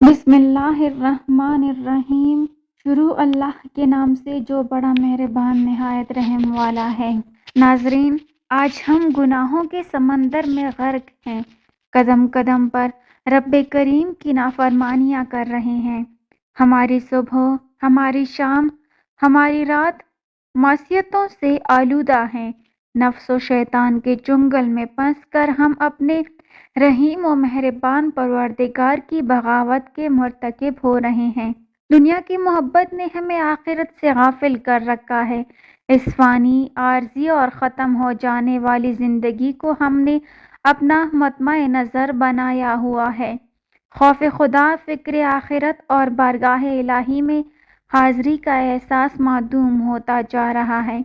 بسم اللہ الرحمن الرحیم۔ شروع اللہ کے نام سے جو بڑا مہربان نہایت رحم والا ہے۔ ناظرین، آج ہم گناہوں کے سمندر میں غرق ہیں، قدم قدم پر رب کریم کی نافرمانیاں کر رہے ہیں۔ ہماری صبح، ہماری شام، ہماری رات معصیتوں سے آلودہ ہیں۔ نفس و شیطان کے چنگل میں پھنس کر ہم اپنے رحیم و مہربان پروردگار کی بغاوت کے مرتکب ہو رہے ہیں۔ دنیا کی محبت نے ہمیں آخرت سے غافل کر رکھا ہے۔ اس فانی، عارضی اور ختم ہو جانے والی زندگی کو ہم نے اپنا مطمع نظر بنایا ہوا ہے۔ خوف خدا، فکر آخرت اور بارگاہ الہی میں حاضری کا احساس معدوم ہوتا جا رہا ہے۔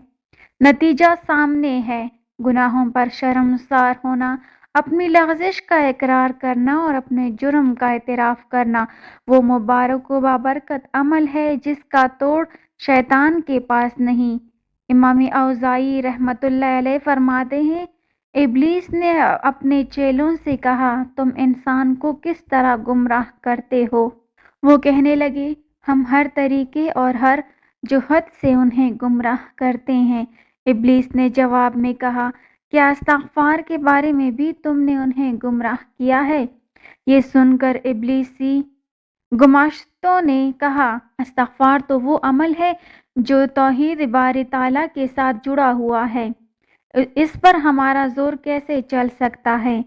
نتیجہ سامنے ہے، گناہوں پر شرمسار ہونا، اپنی لغزش کا اقرار کرنا اور اپنے جرم کا اعتراف کرنا وہ مبارک و بابرکت عمل ہے جس کا توڑ شیطان کے پاس نہیں۔ امام اوزاعی رحمۃ اللہ علیہ فرماتے ہیں، ابلیس نے اپنے چیلوں سے کہا، تم انسان کو کس طرح گمراہ کرتے ہو؟ وہ کہنے لگے، ہم ہر طریقے اور ہر جہت سے انہیں گمراہ کرتے ہیں۔ ابلیس نے جواب میں کہا، کیا استغفار کے بارے میں بھی تم نے انہیں گمراہ کیا ہے؟ یہ سن کر ابلیسی گماشتوں نے کہا، استغفار تو وہ عمل ہے جو توحید باری تعالیٰ کے ساتھ جڑا ہوا ہے، اس پر ہمارا زور کیسے چل سکتا ہے؟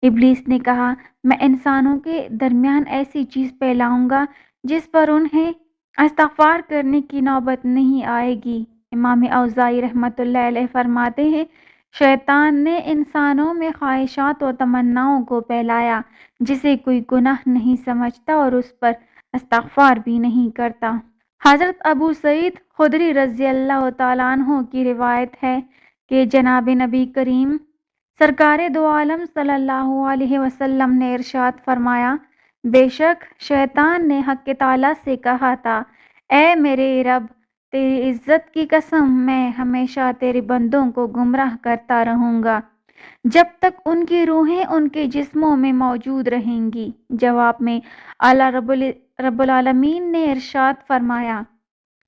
ابلیس نے کہا، میں انسانوں کے درمیان ایسی چیز پھیلاؤں گا جس پر انہیں استغفار کرنے کی نوبت نہیں آئے گی۔ امام اوزاعی رحمۃ اللہ علیہ فرماتے ہیں، شیطان نے انسانوں میں خواہشات و تمناؤں کو پھیلایا جسے کوئی گناہ نہیں سمجھتا اور اس پر استغفار بھی نہیں کرتا۔ حضرت ابو سعید خدری رضی اللہ تعالیٰ عنہ کی روایت ہے کہ جناب نبی کریم سرکار دو عالم صلی اللہ علیہ وسلم نے ارشاد فرمایا، بے شک شیطان نے حق تعالیٰ سے کہا تھا، اے میرے رب، تیری عزت کی قسم میں ہمیشہ تیرے بندوں کو گمراہ کرتا رہوں گا جب تک ان کی روحیں ان کے جسموں میں موجود رہیں گی۔ جواب میں اعلیٰ رب العالمین نے ارشاد فرمایا،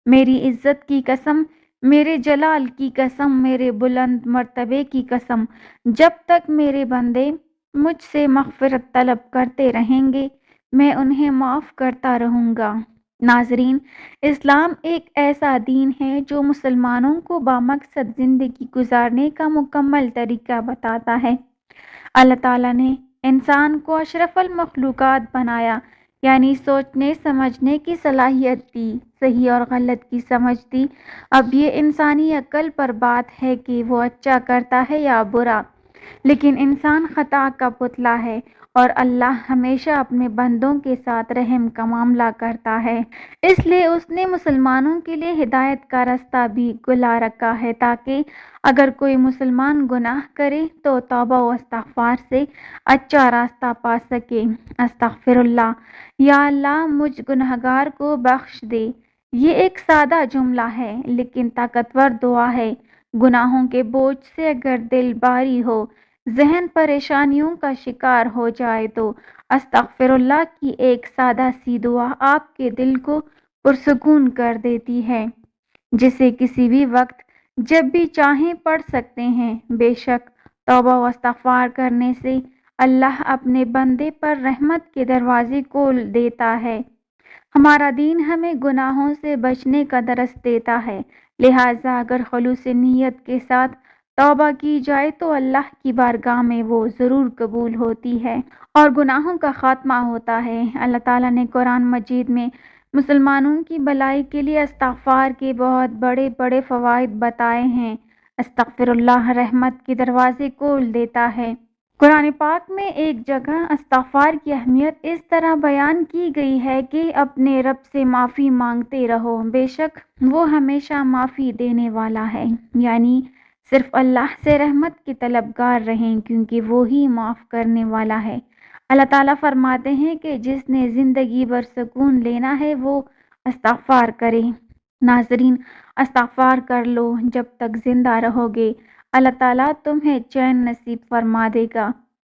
میری عزت کی قسم، میرے جلال کی قسم، میرے بلند مرتبے کی قسم، جب تک میرے بندے مجھ سے مغفرت طلب کرتے رہیں گے میں انہیں معاف کرتا رہوں گا۔ ناظرین، اسلام ایک ایسا دین ہے جو مسلمانوں کو بامقصد زندگی گزارنے کا مکمل طریقہ بتاتا ہے۔ اللہ تعالیٰ نے انسان کو اشرف المخلوقات بنایا، یعنی سوچنے سمجھنے کی صلاحیت دی، صحیح اور غلط کی سمجھ دی۔ اب یہ انسانی عقل پر بات ہے کہ وہ اچھا کرتا ہے یا برا، لیکن انسان خطا کا پتلا ہے اور اللہ ہمیشہ اپنے بندوں کے ساتھ رحم کا معاملہ کرتا ہے۔ اس لیے اس نے مسلمانوں کے لیے ہدایت کا راستہ بھی کھلا رکھا ہے تاکہ اگر کوئی مسلمان گناہ کرے تو توبہ و استغفار سے اچھا راستہ پا سکے۔ استغفر اللہ، یا اللہ مجھ گنہگار کو بخش دے، یہ ایک سادہ جملہ ہے لیکن طاقتور دعا ہے۔ گناہوں کے بوجھ سے اگر دل بھاری ہو، ذہن پریشانیوں کا شکار ہو جائے تو استغفر اللہ کی ایک سادہ سی دعا آپ کے دل کو پرسکون کر دیتی ہے، جسے کسی بھی وقت جب بھی چاہیں پڑھ سکتے ہیں۔ بے شک توبہ و استغفار کرنے سے اللہ اپنے بندے پر رحمت کے دروازے کھول دیتا ہے۔ ہمارا دین ہمیں گناہوں سے بچنے کا درس دیتا ہے، لہٰذا اگر خلوص نیت کے ساتھ توبہ کی جائے تو اللہ کی بارگاہ میں وہ ضرور قبول ہوتی ہے اور گناہوں کا خاتمہ ہوتا ہے۔ اللہ تعالیٰ نے قرآن مجید میں مسلمانوں کی بھلائی کے لیے استغفار کے بہت بڑے بڑے فوائد بتائے ہیں۔ استغفر اللہ رحمت کے دروازے کھول دیتا ہے۔ قرآن پاک میں ایک جگہ استغفار کی اہمیت اس طرح بیان کی گئی ہے کہ اپنے رب سے معافی مانگتے رہو، بے شک وہ ہمیشہ معافی دینے والا ہے، یعنی صرف اللہ سے رحمت کے طلبگار رہیں کیونکہ وہی معاف کرنے والا ہے۔ اللہ تعالیٰ فرماتے ہیں کہ جس نے زندگی بھر سکون لینا ہے وہ استغفار کرے۔ ناظرین، استغفار کر لو جب تک زندہ رہو گے، اللہ تعالیٰ تمہیں چین نصیب فرما دے گا۔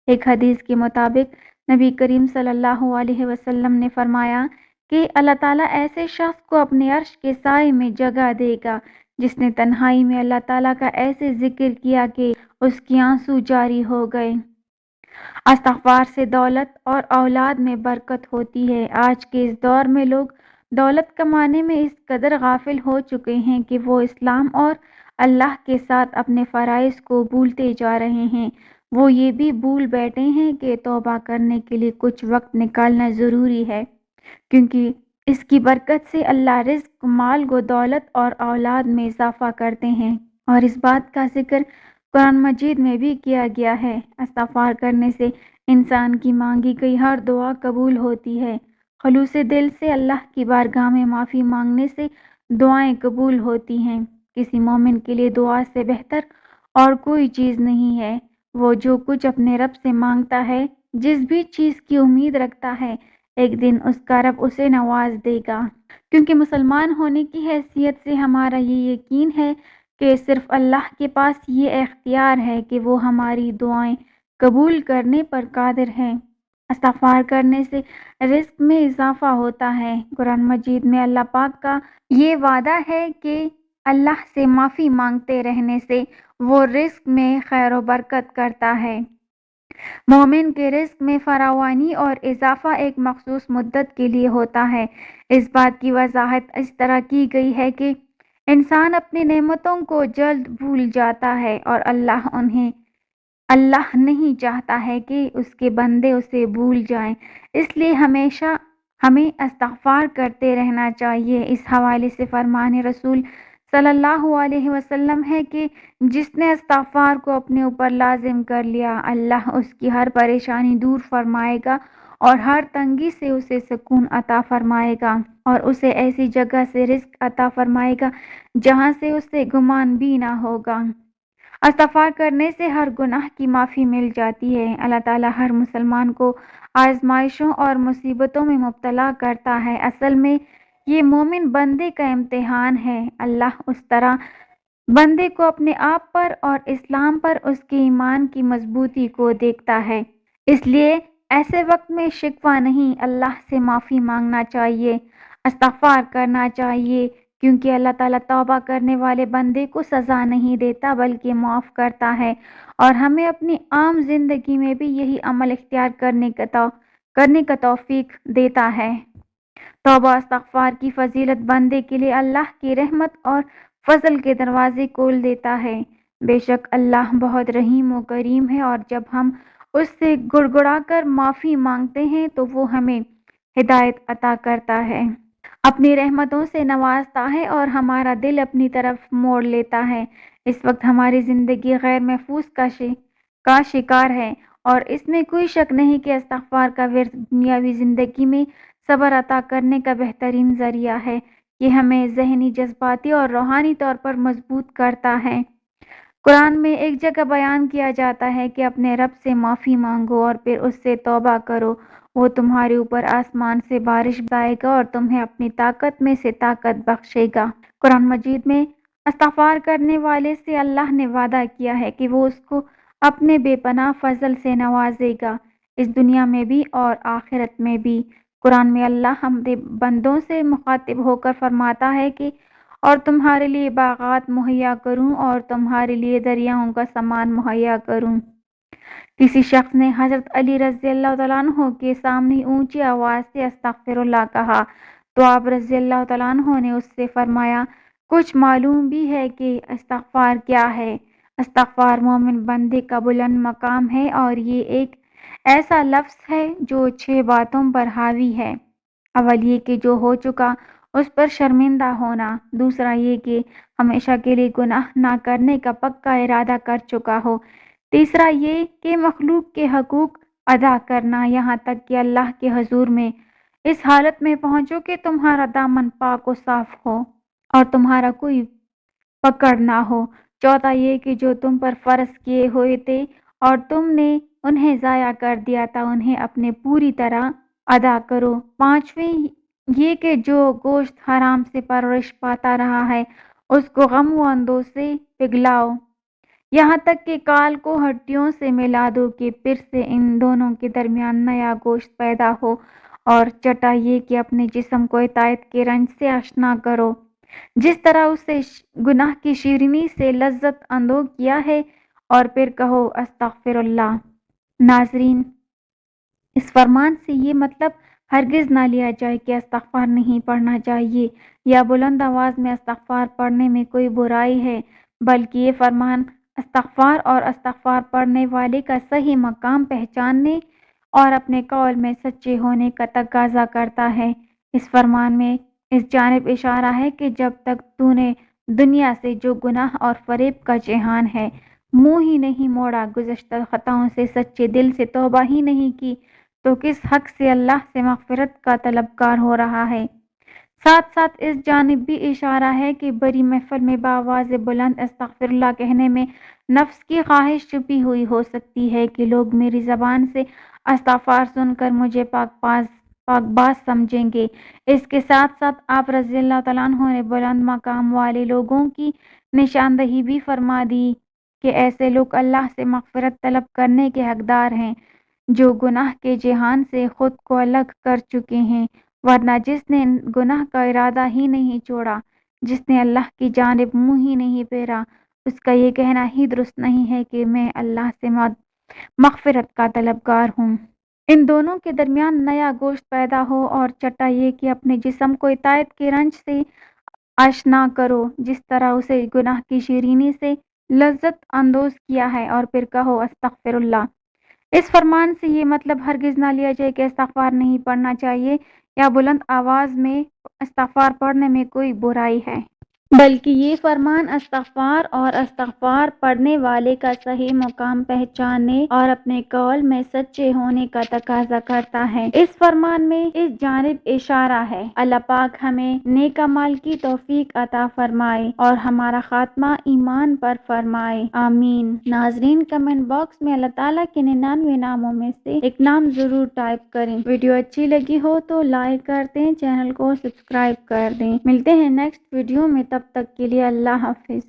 ایک حدیث کے مطابق نبی کریم صلی اللہ علیہ وسلم نے فرمایا کہ اللہ تعالیٰ ایسے شخص کو اپنے عرش کے سائے میں جگہ دے گا جس نے تنہائی میں اللہ تعالیٰ کا ایسے ذکر کیا کہ اس کی آنسو جاری ہو گئے۔ استغفار سے دولت اور اولاد میں برکت ہوتی ہے۔ آج کے اس دور میں لوگ دولت کمانے میں اس قدر غافل ہو چکے ہیں کہ وہ اسلام اور اللہ کے ساتھ اپنے فرائض کو بھولتے جا رہے ہیں۔ وہ یہ بھی بھول بیٹھے ہیں کہ توبہ کرنے کے لیے کچھ وقت نکالنا ضروری ہے، کیونکہ اس کی برکت سے اللہ رزق، مال و دولت اور اولاد میں اضافہ کرتے ہیں، اور اس بات کا ذکر قرآن مجید میں بھی کیا گیا ہے۔ استغفار کرنے سے انسان کی مانگی گئی ہر دعا قبول ہوتی ہے۔ خلوص دل سے اللہ کی بارگاہ میں معافی مانگنے سے دعائیں قبول ہوتی ہیں۔ کسی مومن کے لیے دعا سے بہتر اور کوئی چیز نہیں ہے۔ وہ جو کچھ اپنے رب سے مانگتا ہے، جس بھی چیز کی امید رکھتا ہے، ایک دن اس کا رب اسے نواز دے گا۔ کیونکہ مسلمان ہونے کی حیثیت سے ہمارا یہ یقین ہے کہ صرف اللہ کے پاس یہ اختیار ہے کہ وہ ہماری دعائیں قبول کرنے پر قادر ہے۔ استغفار کرنے سے رزق میں اضافہ ہوتا ہے۔ قرآن مجید میں اللہ پاک کا یہ وعدہ ہے کہ اللہ سے معافی مانگتے رہنے سے وہ رزق میں خیر و برکت کرتا ہے۔ مومن کے رزق میں فراوانی اور اضافہ ایک مخصوص مدت کے لیے ہوتا ہے۔ اس بات کی وضاحت اس طرح کی گئی ہے کہ انسان اپنی نعمتوں کو جلد بھول جاتا ہے، اور اللہ نہیں چاہتا ہے کہ اس کے بندے اسے بھول جائیں۔ اس لیے ہمیشہ ہمیں استغفار کرتے رہنا چاہیے۔ اس حوالے سے فرمان رسول صلی اللہ علیہ وسلم ہے کہ جس نے استغفار کو اپنے اوپر لازم کر لیا، اللہ اس کی ہر پریشانی دور فرمائے گا اور ہر تنگی سے اسے سکون عطا فرمائے گا، اور اسے ایسی جگہ سے رزق عطا فرمائے گا جہاں سے اسے گمان بھی نہ ہوگا۔ استغفار کرنے سے ہر گناہ کی معافی مل جاتی ہے۔ اللہ تعالیٰ ہر مسلمان کو آزمائشوں اور مصیبتوں میں مبتلا کرتا ہے۔ اصل میں یہ مومن بندے کا امتحان ہے۔ اللہ اس طرح بندے کو اپنے آپ پر اور اسلام پر اس کے ایمان کی مضبوطی کو دیکھتا ہے۔ اس لیے ایسے وقت میں شکوہ نہیں، اللہ سے معافی مانگنا چاہیے، استغفار کرنا چاہیے، کیونکہ اللہ تعالیٰ توبہ کرنے والے بندے کو سزا نہیں دیتا بلکہ معاف کرتا ہے، اور ہمیں اپنی عام زندگی میں بھی یہی عمل اختیار کرنے کا توفیق دیتا ہے۔ توبہ استغفار کی فضیلت بندے کے لیے اللہ کی رحمت اور فضل کے دروازے کھول دیتا ہے۔ بے شک اللہ بہت رحیم و کریم ہے، اور جب ہم اس سے گڑ گڑا کر معافی مانگتے ہیں تو وہ ہمیں ہدایت عطا کرتا ہے، اپنی رحمتوں سے نوازتا ہے اور ہمارا دل اپنی طرف موڑ لیتا ہے۔ اس وقت ہماری زندگی غیر محفوظ کا شکار ہے، اور اس میں کوئی شک نہیں کہ استغفار کا ورد دنیاوی زندگی میں صبر عطا کرنے کا بہترین ذریعہ ہے۔ یہ ہمیں ذہنی، جذباتی اور روحانی طور پر مضبوط کرتا ہے۔ قرآن میں ایک جگہ بیان کیا جاتا ہے کہ اپنے رب سے معافی مانگو اور پھر اس سے توبہ کرو، وہ تمہارے اوپر آسمان سے بارش برسائے گا اور تمہیں اپنی طاقت میں سے طاقت بخشے گا۔ قرآن مجید میں استغفار کرنے والے سے اللہ نے وعدہ کیا ہے کہ وہ اس کو اپنے بے پناہ فضل سے نوازے گا، اس دنیا میں بھی اور آخرت میں بھی۔ قرآن میں اللہ اپنے بندوں سے مخاطب ہو کر فرماتا ہے کہ اور تمہارے لیے باغات مہیا کروں اور تمہارے لیے دریاؤں کا سامان مہیا کروں۔ کسی شخص نے حضرت علی رضی اللہ تعالیٰ عنہ کے سامنے اونچی آواز سے استغفر اللہ کہا تو آپ رضی اللہ تعالیٰ عنہ نے اس سے فرمایا، کچھ معلوم بھی ہے کہ استغفار کیا ہے؟ استغفار مومن بندے کا بلند مقام ہے، اور یہ ایک ایسا لفظ ہے جو 6 باتوں پر حاوی ہے۔ اول یہ کہ جو ہو چکا اس پر شرمندہ ہونا، دوسرا یہ کہ ہمیشہ کے لیے گناہ نہ کرنے کا پکا ارادہ کر چکا ہو، تیسرا یہ کہ مخلوق کے حقوق ادا کرنا، یہاں تک کہ اللہ کے حضور میں اس حالت میں پہنچو کہ تمہارا دامن پاک و صاف ہو اور تمہارا کوئی پکڑ نہ ہو، چوتھا یہ کہ جو تم پر فرض کیے ہوئے تھے اور تم نے انہیں ضائع کر دیا تھا، انہیں اپنے پوری طرح ادا کرو، پانچویں یہ کہ جو گوشت حرام سے پرورش پاتا رہا ہے اس کو غم و اندوہ سے پگھلاؤ، یہاں تک کہ کال کو ہڈیوں سے ملا دو کہ پھر سے ان دونوں کے درمیان نیا گوشت پیدا ہو، اور چھٹا یہ کہ اپنے جسم کو اطاعت کے رنج سے آشنا کرو، جس طرح اسے گناہ کی شیرینی سے لذت اندوز کیا ہے، اور پھر کہو استغفر اللہ۔ ناظرین، اس فرمان سے یہ مطلب ہرگز نہ لیا جائے کہ استغفار نہیں پڑھنا چاہیے یا بلند آواز میں استغفار پڑھنے میں کوئی برائی ہے، بلکہ یہ فرمان استغفار اور استغفار پڑھنے والے کا صحیح مقام پہچاننے اور اپنے قول میں سچے ہونے کا تقاضا کرتا ہے۔ اس فرمان میں اس جانب اشارہ ہے کہ جب تک تو نے دنیا سے جو گناہ اور فریب کا جہان ہے منہ ہی نہیں موڑا، گزشتہ خطاؤں سے سچے دل سے توبہ ہی نہیں کی، تو کس حق سے اللہ سے مغفرت کا طلبگار ہو رہا ہے۔ ساتھ ساتھ اس جانب بھی اشارہ ہے کہ بڑی محفل میں بآواز بلند استغفر اللہ کہنے میں نفس کی خواہش چھپی ہوئی ہو سکتی ہے کہ لوگ میری زبان سے استغفار سن کر مجھے پاک باز سمجھیں گے۔ اس کے ساتھ ساتھ آپ رضی اللہ تعالیٰ عنہ نے بلند مقام والے لوگوں کی نشاندہی بھی فرما دی کہ ایسے لوگ اللہ سے مغفرت طلب کرنے کے حقدار ہیں جو گناہ کے جہان سے خود کو الگ کر چکے ہیں، ورنہ جس نے گناہ کا ارادہ ہی نہیں چھوڑا، جس نے اللہ کی جانب منہ ہی نہیں پھیرا، اس کا یہ کہنا ہی درست نہیں ہے کہ میں اللہ سے مغفرت کا طلبگار ہوں۔ ان دونوں کے درمیان نیا گوشت پیدا ہو، اور چھٹا یہ کہ اپنے جسم کو اطاعت کے رنج سے آشنا کرو، جس طرح اسے گناہ کی شیرینی سے لذت اندوز کیا ہے، اور پھر کہو استغفر اللہ۔ اس فرمان سے یہ مطلب ہرگز نہ لیا جائے کہ استغفار نہیں پڑھنا چاہیے یا بلند آواز میں استغفار پڑھنے میں کوئی برائی ہے، بلکہ یہ فرمان استغفار اور استغفار پڑھنے والے کا صحیح مقام پہچاننے اور اپنے قول میں سچے ہونے کا تقاضا کرتا ہے۔ اس فرمان میں اس جانب اشارہ ہے۔ اللہ پاک ہمیں نیک اعمال کی توفیق عطا فرمائے اور ہمارا خاتمہ ایمان پر فرمائے، آمین۔ ناظرین، کمنٹ باکس میں اللہ تعالیٰ کے 99 ناموں میں سے ایک نام ضرور ٹائپ کریں۔ ویڈیو اچھی لگی ہو تو لائک کر دیں، چینل کو سبسکرائب کر دیں۔ ملتے ہیں نیکسٹ ویڈیو میں، تب تک کے لیے اللہ حافظ۔